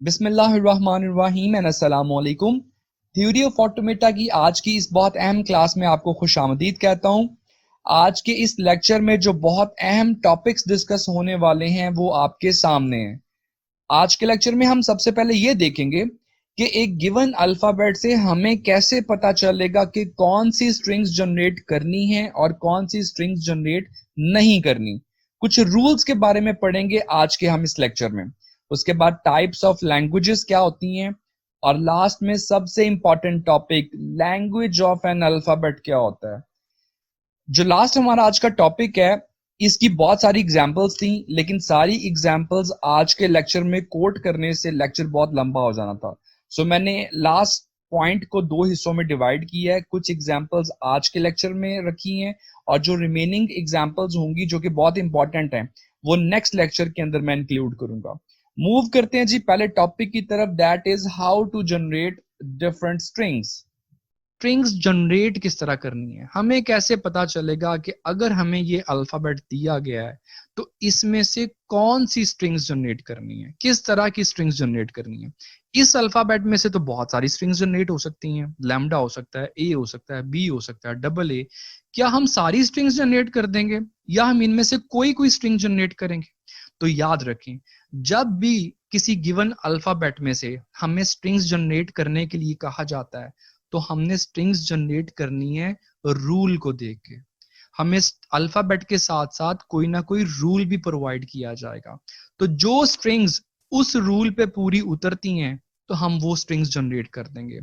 बिस्मिल्लाहिर्रहमानिर्रहीम एंड अस्सलामु अलैकुम। थ्योरी ऑफ ऑटोमेटा की आज की इस बहुत अहम क्लास में आपको खुशामदीद कहता हूं। आज के इस लेक्चर में जो बहुत अहम टॉपिक्स डिस्कस होने वाले हैं वो आपके सामने हैं। आज के लेक्चर में हम सबसे पहले ये देखेंगे कि एक गिवन अल्फाबेट से हमें कैसे पता चलेगा कि कौन सी स्ट्रिंग्स जनरेट करनी है और कौन सी स्ट्रिंग्स जनरेट नहीं करनी। कुछ रूल्स के बारे में पढ़ेंगे आज के हम इस लेक्चर में। उसके बाद टाइप्स ऑफ लैंग्वेजेस क्या होती हैं और लास्ट में सबसे important topic language of an alphabet क्या होता है। जो लास्ट हमारा आज का टॉपिक है इसकी बहुत सारी एग्जांपल्स थी, लेकिन सारी एग्जांपल्स आज के लेक्चर में कोट करने से लेक्चर बहुत लंबा हो जाना था। सो मैंने लास्ट पॉइंट को दो हिस्सों में डिवाइड किया है। कुछ एग्जांपल्स आज के लेक्चर में रखी हैं और जो रिमेनिंग एग्जांपल्स होंगी जो कि बहुत इंपॉर्टेंट हैं वो नेक्स्ट लेक्चर के अंदर मैं इंक्लूड करूंगा। मूव करते हैं जी पहले टॉपिक की तरफ, that is how to generate different strings. Strings generate किस तरह करनी है, हमें कैसे पता चलेगा कि अगर हमें ये अल्फाबेट दिया गया है तो इसमें से कौन सी स्ट्रिंग्स जनरेट करनी है, किस तरह की स्ट्रिंग्स जनरेट करनी है। इस अल्फाबेट में से तो बहुत सारी स्ट्रिंग्स जनरेट हो सकती हैं, लैम्डा हो सकता है, ए हो सकता है, बी हो सकता है, डबल ए। क्या हम सारी स्ट्रिंग्स जनरेट कर देंगे या हम इनमें से कोई स्ट्रिंग जनरेट करेंगे? तो याद रखें, जब भी किसी गिवन अल्फाबेट में से हमें स्ट्रिंग्स जनरेट करने के लिए कहा जाता है तो हमने स्ट्रिंग्स जनरेट करनी है रूल को देख के। हमें अल्फाबेट के साथ साथ कोई ना कोई रूल भी प्रोवाइड किया जाएगा, तो जो स्ट्रिंग्स उस रूल पे पूरी उतरती हैं तो हम वो स्ट्रिंग्स जनरेट कर देंगे।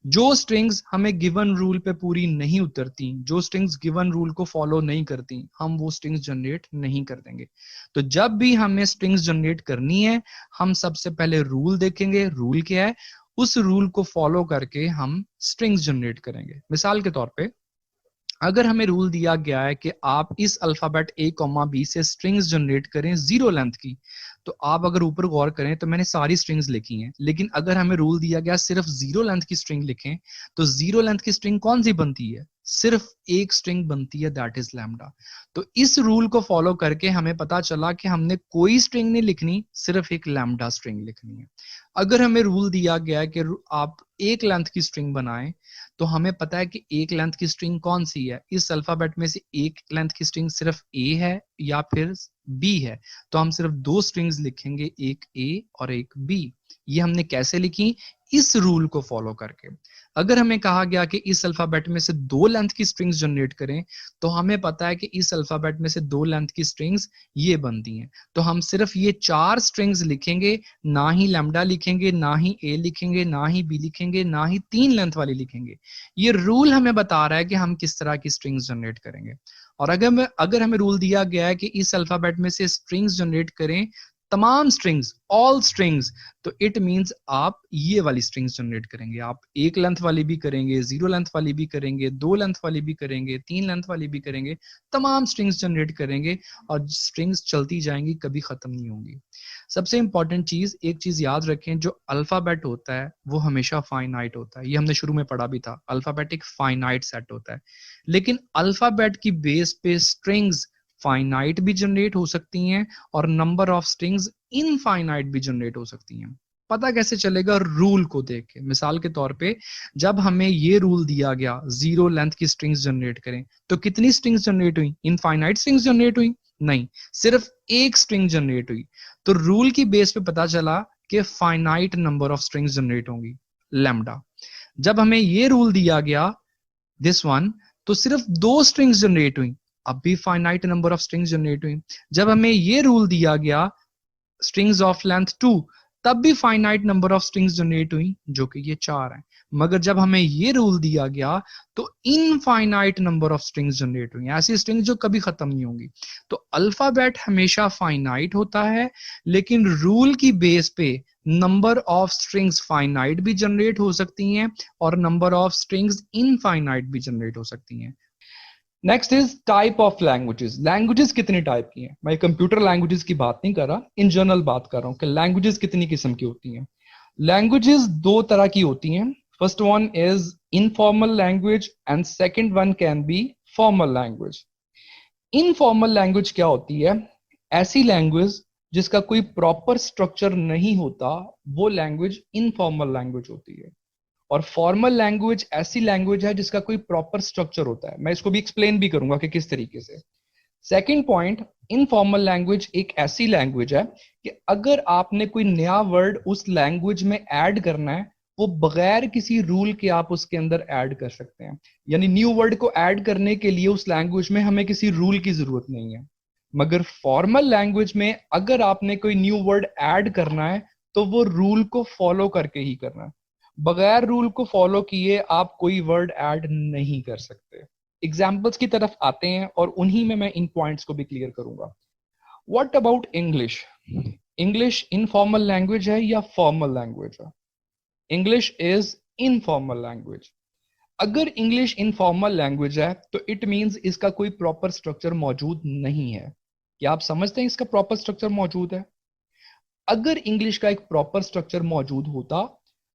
जो स्ट्रिंग्स हमें गिवन रूल पे पूरी नहीं उतरती, जो स्ट्रिंग्स गिवन रूल को फॉलो नहीं करती, हम वो स्ट्रिंग्स जनरेट नहीं कर देंगे। तो जब भी हमें स्ट्रिंग्स जनरेट करनी है हम सबसे पहले रूल देखेंगे, रूल क्या है, उस रूल को फॉलो करके हम स्ट्रिंग्स जनरेट करेंगे। मिसाल के तौर पे अगर हमें रूल दिया गया है कि आप इस अल्फाबेट ए कॉमा बी से स्ट्रिंग्स जनरेट करें 0 लेंथ की, तो आप अगर ऊपर गौर करें तो मैंने सारी स्ट्रिंग्स लिखी हैं, लेकिन अगर हमें रूल दिया गया सिर्फ 0 लेंथ की स्ट्रिंग लिखें तो 0 लेंथ की स्ट्रिंग कौन सी बनती है? सिर्फ एक स्ट्रिंग बनती है, दैट इज लैम्डा। तो इस रूल को फॉलो करके हमें पता चला कि हमने कोई स्ट्रिंग नहीं लिखनी, सिर्फ एक लैम्डा स्ट्रिंग लिखनी है। अगर हमें रूल दिया गया है कि आप एक लेंथ की स्ट्रिंग बनाएं तो हमें पता है कि एक लेंथ की स्ट्रिंग कौन सी है, इस अल्फाबेट में से एक लेंथ की स्ट्रिंग सिर्फ ए है या फिर बी है, तो हम सिर्फ दो स्ट्रिंग्स लिखेंगे, एक ए और एक बी। ये हमने कैसे लिखी? इस रूल को फॉलो करके। अगर हमें कहा गया कि इस अल्फाबेट में से 2 लेंथ की स्ट्रिंग्स जनरेट करें तो हमें पता है कि इस अल्फाबेट में से 2 लेंथ की स्ट्रिंग्स ये बनती हैं, तो हम सिर्फ ये 4 स्ट्रिंग्स लिखेंगे, ना ही लैम्डा लिखेंगे, ना ही ए लिखेंगे, ना ही बी लिखेंगे, ना ही 3 लेंथ वाली लिखेंगे। ये रूल हमें बता रहा है कि हम किस तरह की स्ट्रिंग्स जनरेट करेंगे। और अगर हमें रूल दिया गया है कि इस अल्फाबेट में से स्ट्रिंग्स जनरेट करें तमाम स्ट्रिंग्स, ऑल स्ट्रिंग्स, तो इट मींस आप ये वाली स्ट्रिंग्स जनरेट करेंगे। आप एक लेंथ वाली भी करेंगे, 0 लेंथ वाली भी करेंगे, 2 लेंथ वाली भी करेंगे, 3 लेंथ वाली भी करेंगे, तमाम स्ट्रिंग्स जनरेट करेंगे और स्ट्रिंग्स चलती जाएंगी, कभी खत्म नहीं होंगी। सबसे इंपॉर्टेंट चीज, एक चीज याद रखें, जो अल्फाबेट होता है वो हमेशा फाइनाइट होता है। ये हमने शुरू में पढ़ा भी था, अल्फाबेट एक फाइनाइट सेट होता है, लेकिन अल्फाबेट की बेस पे स्ट्रिंग्स फाइनाइट भी जनरेट हो सकती हैं और नंबर ऑफ स्ट्रिंग्स इनफाइनाइट भी जनरेट हो सकती हैं। पता कैसे चलेगा? रूल को देख के। मिसाल के तौर पे जब हमें ये रूल दिया गया 0 लेंथ की स्ट्रिंग्स जनरेट करें तो कितनी स्ट्रिंग्स जनरेट हुई? इनफाइनाइट स्ट्रिंग्स जनरेट हुई? नहीं, सिर्फ एक स्ट्रिंग जनरेट हुई। तो रूल की बेस पे पता चला कि finite number of strings generate होंगी, लैम्डा। जब हमें ये रूल दिया गया दिस वन, तो सिर्फ 2 स्ट्रिंग्स जनरेट हुई, अब भी finite number of strings generate हुई। जब हमें ये रूल दिया गया स्ट्रिंग्स ऑफ लेंथ 2, तब भी finite number of strings generate हुई जो कि ये 4 हैं। मगर जब हमें ये रूल दिया गया तो infinite number of strings generate हुई, ऐसी स्ट्रिंग जो कभी खत्म नहीं होंगी। तो अल्फाबेट हमेशा फाइनाइट होता है, लेकिन रूल की बेस पे नंबर ऑफ स्ट्रिंग्स फाइनाइट भी जनरेट हो सकती हैं और नंबर ऑफ स्ट्रिंग्स इनफाइनाइट भी जनरेट हो सकती हैं। Next is type of languages. Languages कितनी टाइप की हैं? मैं कंप्यूटर लैंग्वेजेस की बात नहीं कर रहा, इन जनरल बात कर रहा हूं कि लैंग्वेजेस कितनी किस्म की होती हैं। लैंग्वेजेस 2 तरह की होती हैं। First one is informal language and second one can be formal language. Informal language क्या होती है? ऐसी लैंग्वेज जिसका कोई प्रॉपर स्ट्रक्चर नहीं होता वो लैंग्वेज इनफॉर्मल लैंग्वेज होती है। और फॉर्मल लैंग्वेज ऐसी लैंग्वेज है जिसका कोई प्रॉपर स्ट्रक्चर होता है। मैं इसको भी एक्सप्लेन भी करूंगा कि किस तरीके से। सेकंड पॉइंट, इनफॉर्मल लैंग्वेज एक ऐसी लैंग्वेज है कि अगर आपने कोई नया वर्ड उस लैंग्वेज में ऐड करना है, वो बगैर किसी रूल के आप उसके अंदर ऐड कर सकते हैं। यानी न्यू वर्ड को ऐड करने के लिए उस लैंग्वेज में हमें किसी रूल की जरूरत नहीं है। मगर फॉर्मल लैंग्वेज में अगर आपने कोई न्यू वर्ड ऐड करना है तो वो रूल को फॉलो करके ही करना है। बगैर रूल को फॉलो किए आप कोई वर्ड ऐड नहीं कर सकते। एग्जाम्पल्स की तरफ आते हैं और उन्हीं में मैं इन पॉइंट्स को भी क्लियर करूंगा। What about English? English informal language है या फॉर्मल लैंग्वेज है? English is informal language. अगर इंग्लिश इनफॉर्मल लैंग्वेज है तो इट मींस इसका कोई प्रॉपर स्ट्रक्चर मौजूद नहीं है। क्या आप समझते हैं इसका प्रॉपर स्ट्रक्चर मौजूद है? अगर इंग्लिश का एक प्रॉपर स्ट्रक्चर मौजूद होता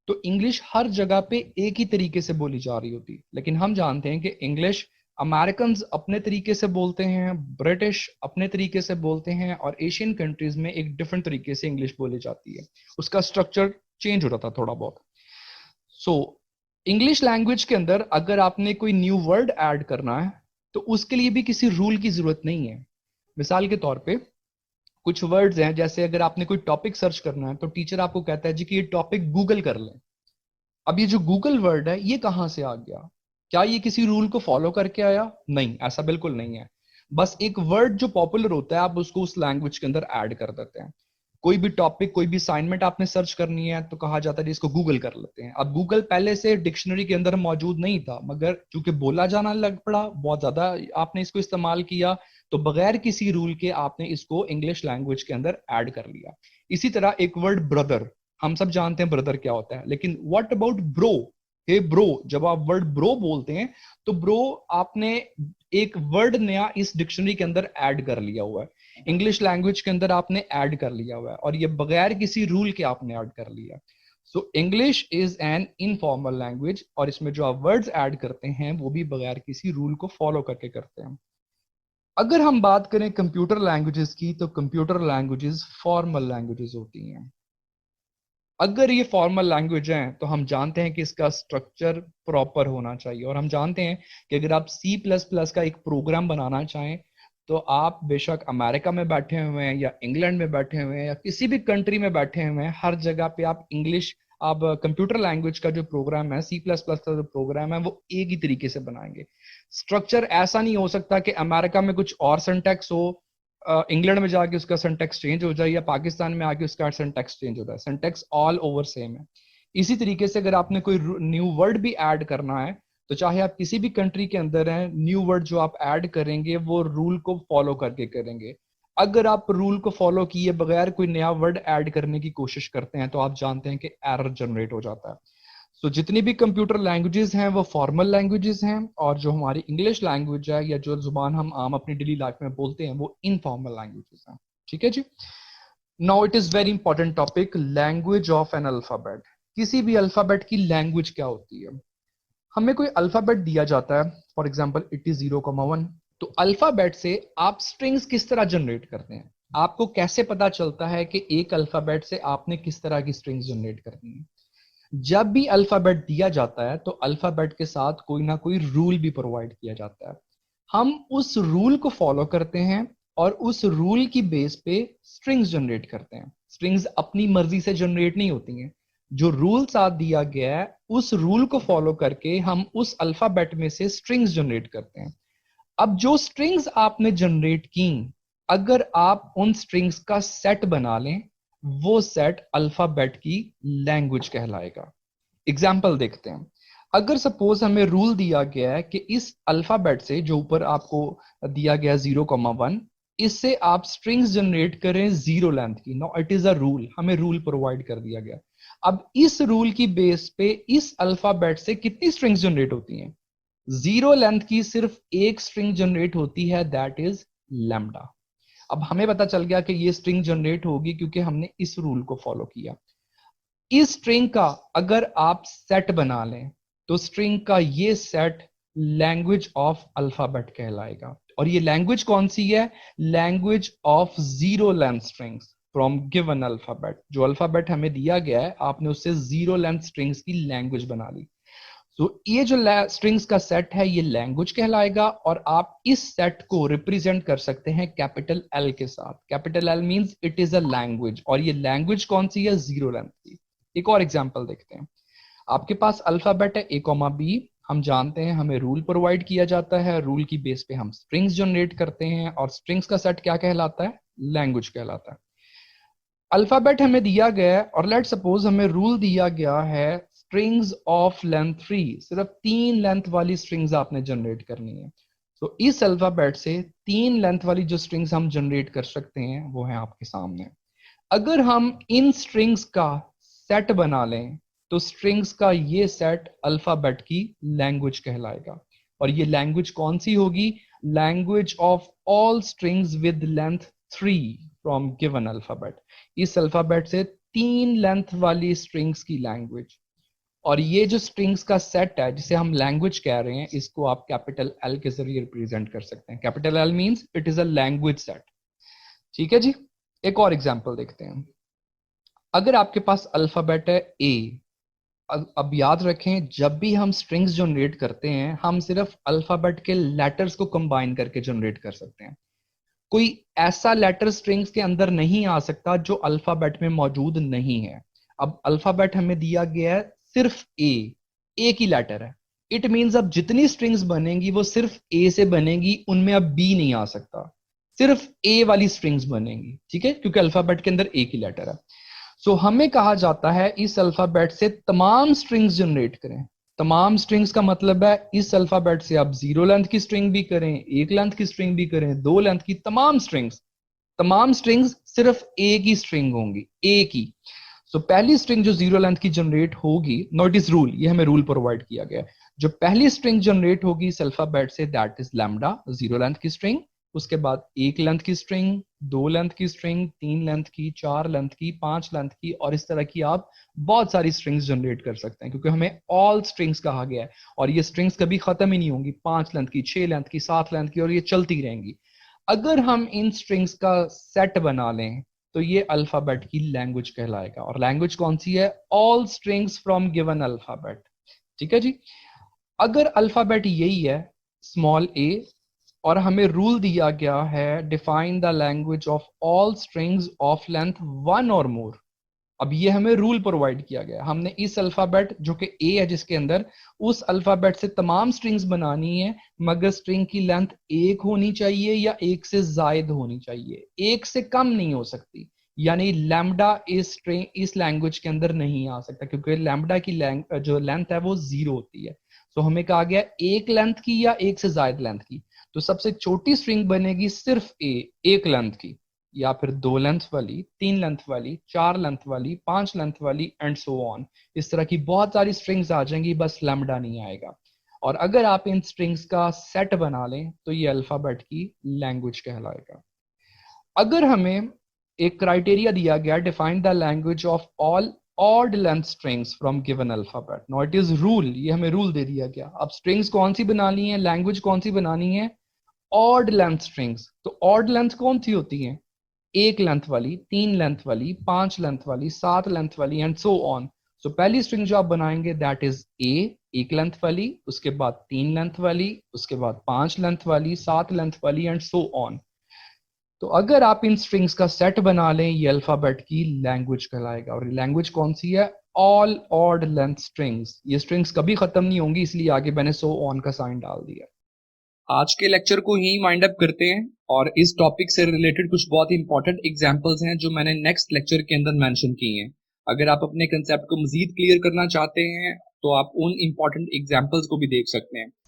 तो इंग्लिश हर जगह पे एक ही तरीके से बोली जा रही होती। लेकिन हम जानते हैं कि इंग्लिश अमेरिकन अपने तरीके से बोलते हैं, ब्रिटिश अपने तरीके से बोलते हैं, और एशियन कंट्रीज में एक डिफरेंट तरीके से इंग्लिश बोली जाती है। उसका स्ट्रक्चर चेंज हो रहा था थोड़ा बहुत। सो इंग्लिश लैंग्वेज के अंदर अगर आपने कोई न्यू वर्ड ऐड करना है तो उसके लिए भी किसी रूल की जरूरत नहीं है। मिसाल के तौर पे कुछ वर्ड्स हैं, जैसे अगर आपने कोई टॉपिक सर्च करना है तो टीचर आपको कहता है जी कि ये टॉपिक गूगल कर लें। अब ये जो गूगल वर्ड है ये कहां से आ गया? क्या ये किसी रूल को फॉलो करके आया? नहीं, ऐसा बिल्कुल नहीं है। बस एक वर्ड जो पॉपुलर होता है आप उसको उस लैंग्वेज के अंदर ऐड कर देते हैं। कोई भी टॉपिक, कोई भी असाइनमेंट आपने सर्च करनी है तो कहा जाता है जी इसको गूगल कर लेते हैं। अब गूगल पहले से डिक्शनरी के अंदर मौजूद नहीं था, मगर चूंकि बोला जाना लग पड़ा, बहुत ज्यादा आपने इसको इस्तेमाल किया, तो बगैर किसी रूल के आपने इसको इंग्लिश लैंग्वेज के अंदर ऐड कर लिया। इसी तरह एक वर्ड ब्रदर, हम सब जानते हैं ब्रदर क्या होता है, लेकिन what about bro? Hey bro, जब आप वर्ड ब्रो बोलते हैं तो ब्रो आपने एक वर्ड नया इस डिक्शनरी के अंदर ऐड कर लिया हुआ है, इंग्लिश लैंग्वेज के अंदर आपने ऐड कर लिया हुआ है, और ये बगैर किसी रूल के आपने ऐड कर लिया। So English is an informal language, और इसमें जो आप वर्ड्स ऐड करते हैं वो भी बगैर किसी रूल को फॉलो करके करते हैं। अगर हम बात करें कंप्यूटर लैंग्वेजेस की, तो कंप्यूटर लैंग्वेजेस फॉर्मल लैंग्वेजेस होती हैं। अगर ये फॉर्मल लैंग्वेज है तो हम जानते हैं कि इसका स्ट्रक्चर प्रॉपर होना चाहिए, और हम जानते हैं कि अगर आप C++ का एक प्रोग्राम बनाना चाहें तो आप बेशक अमेरिका में बैठे हुए हैं या इंग्लैंड में बैठे हुए हैं या किसी भी कंट्री में बैठे हुए हैं, हर जगह पे आप इंग्लिश, आप कंप्यूटर लैंग्वेज का जो प्रोग्राम है, C++ का जो प्रोग्राम है, वो एक ही तरीके से बनाएंगे। स्ट्रक्चर ऐसा नहीं हो सकता कि अमेरिका में कुछ और सिंटैक्स हो, इंग्लैंड में जाके उसका सिंटैक्स चेंज हो जाए, या पाकिस्तान में आके उसका सिंटैक्स चेंज हो जाए। सिंटैक्स ऑल ओवर सेम है। इसी तरीके से अगर आपने कोई न्यू वर्ड भी ऐड करना है तो चाहे आप किसी भी कंट्री के अंदर हैं, न्यू वर्ड जो आप ऐड करेंगे वो रूल को फॉलो करके करेंगे। अगर आप रूल को फॉलो किए बगैर कोई नया वर्ड ऐड करने की कोशिश करते हैं तो आप जानते हैं कि एरर जनरेट हो जाता है। सो जितनी भी कंप्यूटर लैंग्वेजेस हैं वो फॉर्मल लैंग्वेजेस हैं, और जो हमारी इंग्लिश लैंग्वेज है या जो जुबान हम आम अपनी डेली लाइफ में बोलते हैं वो इनफॉर्मल लैंग्वेजेस हैं। ठीक है जी। Now it is very important topic, language of an alphabet. किसी भी अल्फाबेट की लैंग्वेज क्या होती है? हमें कोई अल्फाबेट दिया जाता है, फॉर एग्जाम्पल इट इज 0,1। तो अल्फाबेट से आप स्ट्रिंग्स किस तरह जनरेट करते हैं? आपको कैसे पता चलता है कि एक अल्फाबेट से आपने किस तरह की स्ट्रिंग्स जनरेट करनी है? जब भी अल्फाबेट दिया जाता है तो अल्फाबेट के साथ कोई ना कोई रूल भी प्रोवाइड किया जाता है। हम उस रूल को फॉलो करते हैं और उस रूल की बेस पे स्ट्रिंग्स जनरेट करते हैं। स्ट्रिंग्स अपनी मर्जी से जनरेट नहीं होती हैं। जो रूल साथ दिया गया है उस रूल को फॉलो करके हम उस अल्फाबेट में से स्ट्रिंग्स जनरेट करते हैं। अब जो स्ट्रिंग्स आपने जनरेट की, अगर आप उन स्ट्रिंग्स का सेट बना लें, वो सेट अल्फाबेट की लैंग्वेज कहलाएगा। एग्जाम्पल देखते हैं। अगर सपोज हमें रूल दिया गया है कि इस अल्फाबेट से, जो ऊपर आपको दिया गया 0,1, इससे आप स्ट्रिंग्स जनरेट करें 0 लेंथ की। No, it is a rule, हमें रूल प्रोवाइड कर दिया गया। अब इस रूल की बेस पे इस अल्फाबेट से कितनी स्ट्रिंग्स जनरेट होती हैं? 0 लेंथ की सिर्फ एक स्ट्रिंग जनरेट होती है, दैट इज लैम्डा। अब हमें पता चल गया कि ये स्ट्रिंग जनरेट होगी क्योंकि हमने इस रूल को फॉलो किया। इस स्ट्रिंग का अगर आप सेट बना लें तो स्ट्रिंग का ये सेट लैंग्वेज ऑफ अल्फाबेट कहलाएगा। और ये लैंग्वेज कौन सी है? Language of 0 length strings. From given alphabet. जो अल्फाबेट हमें दिया गया है आपने उससे 0 लेंथ स्ट्रिंग्स की लैंग्वेज बना ली। तो ये जो स्ट्रिंग्स का सेट है ये लैंग्वेज कहलाएगा और आप इस सेट को रिप्रेजेंट कर सकते हैं कैपिटल एल के साथ। Capital L means it is a language, और ये लैंग्वेज कौन सी है? 0 लेंथ की। एक और एग्जांपल देखते हैं। आपके पास अल्फाबेट है ए कॉमा बी। हम जानते हैं हमें रूल प्रोवाइड किया जाता है, रूल की बेस पे हम स्ट्रिंग्स जनरेट करते हैं और स्ट्रिंग्स का सेट क्या कहलाता है? लैंग्वेज कहलाता है। अल्फाबेट हमें दिया गया है और लेट सपोज हमें रूल दिया गया है स्ट्रिंग्स ऑफ लेंथ 3, सिर्फ 3 लेंथ वाली स्ट्रिंग्स आपने जनरेट करनी है। तो इस अल्फाबेट से 3 लेंथ वाली जो स्ट्रिंग्स हम जनरेट कर सकते हैं वो है आपके सामने। अगर हम इन स्ट्रिंग्स का सेट बना लें तो स्ट्रिंग्स का ये सेट अल्फाबेट की लैंग्वेज कहलाएगा। और ये लैंग्वेज कौन सी होगी? Language of all strings with length 3 from given alphabet. इस अल्फाबेट से 3 लेंथ वाली स्ट्रिंग्स की लैंग्वेज। और ये जो स्ट्रिंग्स का सेट है जिसे हम लैंग्वेज कह रहे हैं, इसको आप कैपिटल एल के जरिए रिप्रेजेंट कर सकते हैं। Capital L means it is a language set. ठीक है जी। एक और एग्जांपल देखते हैं। अगर आपके पास अल्फाबेट है ए, अब याद रखें जब भी हम स्ट्रिंग्स जनरेट करते हैं हम सिर्फ अल्फाबेट के लेटर्स को कंबाइन करके जनरेट कर सकते हैं। कोई ऐसा लेटर स्ट्रिंग्स के अंदर नहीं आ सकता जो अल्फाबेट में मौजूद नहीं है। अब अल्फाबेट हमें दिया गया है सिर्फ ए की लेटर है। इट मींस अब जितनी स्ट्रिंग्स बनेंगी वो सिर्फ ए से बनेगी, उनमें अब बी नहीं आ सकता, सिर्फ ए वाली स्ट्रिंग्स बनेंगी। ठीक है, क्योंकि अल्फाबेट के अंदर ए की लेटर है। सो हमें कहा जाता है इस अल्फाबेट से तमाम स्ट्रिंग्स जनरेट करें। तमाम स्ट्रिंग्स का मतलब है इस अल्फाबेट से आप 0 लेंथ की स्ट्रिंग भी करें, 1 लेंथ की स्ट्रिंग भी करें, 2 लेंथ की, तमाम स्ट्रिंग्स सिर्फ ए की स्ट्रिंग होंगी, ए की। सो पहली स्ट्रिंग जो 0 लेंथ की जनरेट होगी, नॉट इज रूल, ये हमें रूल प्रोवाइड किया गया है। जो पहली स्ट्रिंग जनरेट होगी इस alphabet say that is lambda, 0 length की स्ट्रिंग। उसके बाद 1 लेंथ की स्ट्रिंग, 2 लेंथ की स्ट्रिंग, 3 लेंथ की, 4 लेंथ की, 5 लेंथ की, और इस तरह की आप बहुत सारी स्ट्रिंग्स जनरेट कर सकते हैं क्योंकि हमें ऑल स्ट्रिंग्स कहा गया है। और ये स्ट्रिंग्स कभी खत्म ही नहीं होंगी, 5 लेंथ की, 6 लेंथ की, 7 लेंथ की, और ये चलती रहेंगी। अगर हम इन स्ट्रिंग्स का सेट बना लें तो ये अल्फाबेट की लैंग्वेज कहलाएगा। और लैंग्वेज कौन सी है? All strings from given alphabet. ठीक है जी। अगर अल्फाबेट यही है स्मॉल ए और हमें रूल दिया गया है define the language of all strings of length 1 और मोर। अब ये हमें रूल प्रोवाइड किया गया, हमने इस अल्फाबेट जो कि ए है जिसके अंदर, उस अल्फाबेट से तमाम स्ट्रिंग्स बनानी है, मगर स्ट्रिंग की लेंथ 1 होनी चाहिए या 1 से ज्यादा होनी चाहिए, 1 से कम नहीं हो सकती। यानी लैम्डा इस स्ट्रिंग इस लैंग्वेज के अंदर नहीं आ सकता क्योंकि लैम्डा की जो लेंथ है वो 0 होती है। तो हमें कहा गया 1 लेंथ की या 1 से ज्यादा लेंथ की। तो सबसे छोटी स्ट्रिंग बनेगी सिर्फ 1 लेंथ की, या फिर 2 लेंथ वाली, 3 लेंथ वाली, 4 लेंथ वाली, 5 लेंथ वाली, एंड सो ऑन। इस तरह की बहुत सारी स्ट्रिंग्स आ जाएंगी, बस लैम्डा नहीं आएगा। और अगर आप इन स्ट्रिंग्स का सेट बना लें तो ये अल्फाबेट की लैंग्वेज कहलाएगा। अगर हमें एक क्राइटेरिया दिया गया define the language of all odd length strings from given alphabet, no it is rule, ये हमें रूल दे दिया गया। अब स्ट्रिंग्स कौन सी बनानी है, लैंग्वेज कौन सी बनानी है? Odd length strings. तो ऑड लेंथ कौन सी होती है? 1 लेंथ वाली, 3 लेंथ वाली, 5 लेंथ वाली, 7 लेंथ वाली, एंड सो ऑन। सो पहली स्ट्रिंग जो आप बनाएंगे दैट इज ए, 1 लेंथ वाली, उसके बाद 3 लेंथ वाली, उसके बाद 5 लेंथ वाली, 7 लेंथ वाली, एंड सो ऑन। तो अगर आप इन स्ट्रिंग्स का सेट बना लें ये अल्फाबेट की लैंग्वेज कहलाएगा। और लैंग्वेज कौन सी है? All odd length strings. ये स्ट्रिंग्स कभी खत्म नहीं होंगी, इसलिए आगे मैंने सो ऑन का साइन डाल दिया। आज के लेक्चर को यही वाइंड अप करते हैं और इस टॉपिक से रिलेटेड कुछ बहुत ही इंपॉर्टेंट एग्जांपल्स हैं जो मैंने नेक्स्ट लेक्चर के अंदर मेंशन किए हैं। अगर आप अपने कंसेप्ट को मजीद क्लियर करना चाहते हैं तो आप उन इंपॉर्टेंट एग्जांपल्स को भी देख सकते हैं।